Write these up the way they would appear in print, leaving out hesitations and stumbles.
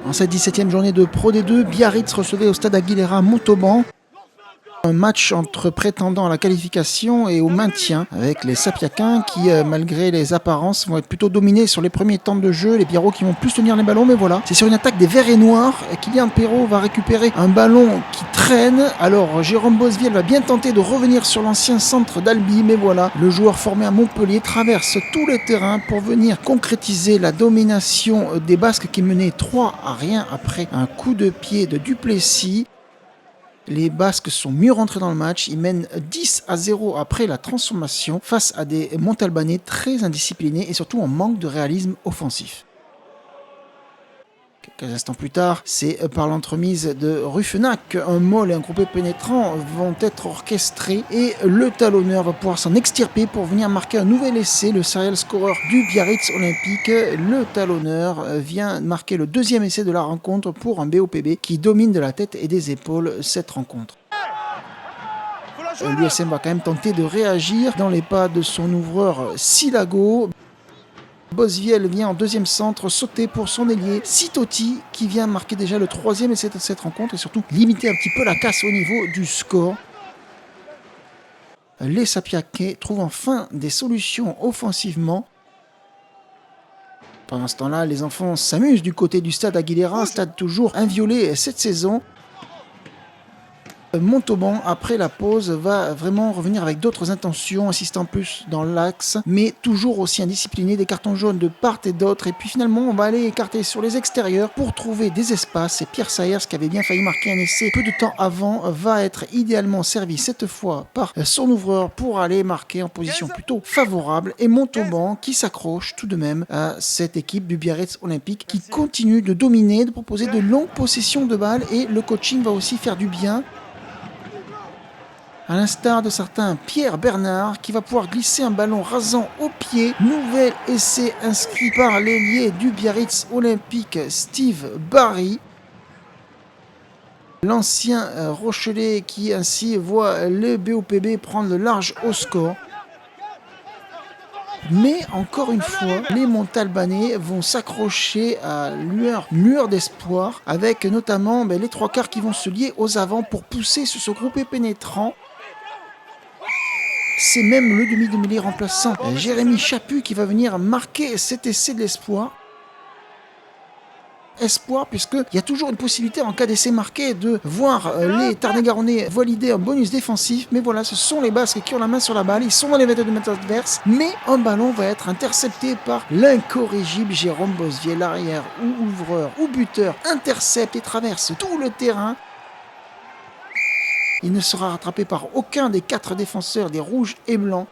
En cette 17e journée de Pro D2, Biarritz recevait au stade Aguilera Montauban. Un match entre prétendants à la qualification et au maintien, avec les Sapiaquins qui, malgré les apparences, vont être plutôt dominés sur les premiers temps de jeu. Les Biarros qui vont plus tenir les ballons, mais voilà, c'est sur une attaque des Verts et Noirs. Kylian Perrault va récupérer un ballon qui traîne. Alors Jérôme Bosviel va bien tenter de revenir sur l'ancien centre d'Albi, mais voilà, le joueur formé à Montpellier traverse tout le terrain pour venir concrétiser la domination des Basques qui menaient 3-0 après un coup de pied de Duplessis. Les Basques sont mieux rentrés dans le match, ils mènent 10-0 après la transformation face à des Montalbanais très indisciplinés et surtout en manque de réalisme offensif. Quelques instants plus tard, c'est par l'entremise de Ruffenac, un molle et un groupé pénétrant vont être orchestrés et le talonneur va pouvoir s'en extirper pour venir marquer un nouvel essai, le serial scorer du Biarritz Olympique. Le talonneur vient marquer le deuxième essai de la rencontre pour un BOPB qui domine de la tête et des épaules cette rencontre. L'USM va quand même tenter de réagir dans les pas de son ouvreur Silago. Bosviel vient en deuxième centre sauter pour son ailier Sitotti qui vient marquer déjà le troisième essai de cette rencontre et surtout limiter un petit peu la casse au niveau du score. Les Sapiaquais trouvent enfin des solutions offensivement. Pendant ce temps-là, les enfants s'amusent du côté du stade Aguilera, stade toujours inviolé cette saison. Montauban, après la pause, va vraiment revenir avec d'autres intentions, insistant plus dans l'axe, mais toujours aussi indiscipliné, des cartons jaunes de part et d'autre. Et puis finalement, on va aller écarter sur les extérieurs pour trouver des espaces. Et Pierre Sayers, qui avait bien failli marquer un essai peu de temps avant, va être idéalement servi cette fois par son ouvreur pour aller marquer en position plutôt favorable. Et Montauban qui s'accroche tout de même à cette équipe du Biarritz Olympique qui continue de dominer, de proposer de longues possessions de balles et le coaching va aussi faire du bien. À l'instar de certains Pierre Bernard qui va pouvoir glisser un ballon rasant au pied. Nouvel essai inscrit par l'ailier du Biarritz Olympique Steve Barry. L'ancien Rochelais qui ainsi voit le BOPB prendre le large au score. Mais encore une fois, les Montalbanais vont s'accrocher à lueur d'espoir avec notamment les trois quarts qui vont se lier aux avants pour pousser sur ce groupé pénétrant. C'est même le demi de mêlée remplaçant Jérémy Chaput qui va venir marquer cet essai de l'espoir. Espoir puisqu'il y a toujours une possibilité en cas d'essai marqué de voir les Tarn-et-Garonnais valider un bonus défensif. Mais voilà, ce sont les Basques qui ont la main sur la balle. Ils sont dans les 22 mètres adverses. Mais un ballon va être intercepté par l'incorrigible Jérôme Bosviel, arrière ou ouvreur ou buteur. Intercepte et traverse tout le terrain. Il ne sera rattrapé par aucun des 4 défenseurs des rouges et blancs.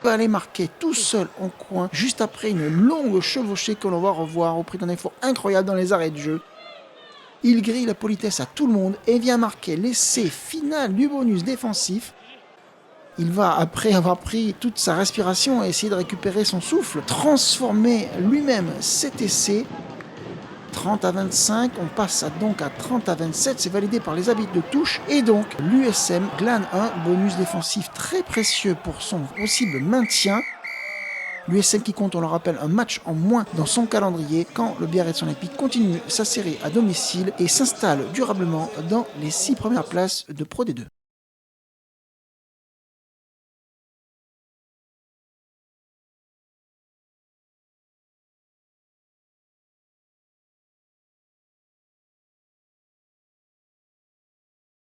Il va aller marquer tout seul en coin, juste après une longue chevauchée que l'on va revoir au prix d'un effort incroyable dans les arrêts de jeu. Il grille la politesse à tout le monde et vient marquer l'essai final du bonus défensif. Il va, après avoir pris toute sa respiration et essayer de récupérer son souffle, transformer lui-même cet essai. 30-25, on passe donc à 30-27, c'est validé par les arbitres de touche et donc l'USM glane un bonus défensif très précieux pour son possible maintien. L'USM qui compte, on le rappelle, un match en moins dans son calendrier quand le Biarritz Olympique continue sa série à domicile et s'installe durablement dans les 6 premières places de Pro D2.